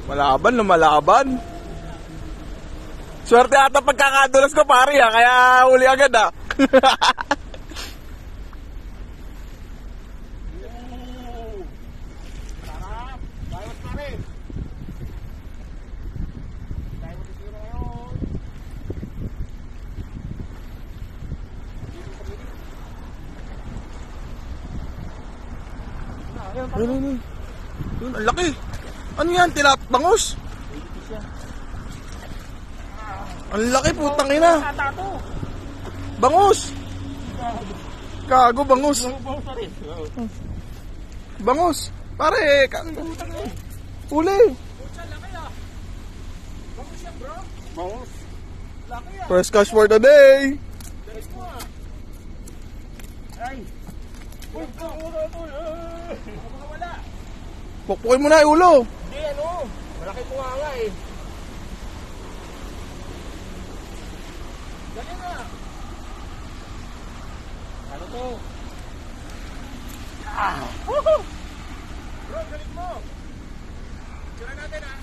Malaban, lumalaban. Swerte ata pagkakadulas ko pare ha, kaya huli agad ha. Ayun. Yun, ang laki. Ano yan? Bangus? Ang laki, putang ina. Bangus. Kago, bangus. Bangus. Pare, uli. First catch for the day. Pukpukin mo na yung ulo. Hindi ano, malaki po nga eh. Dali na. Ano to? Woohoo! Bro, galit mo. Tira natin ha.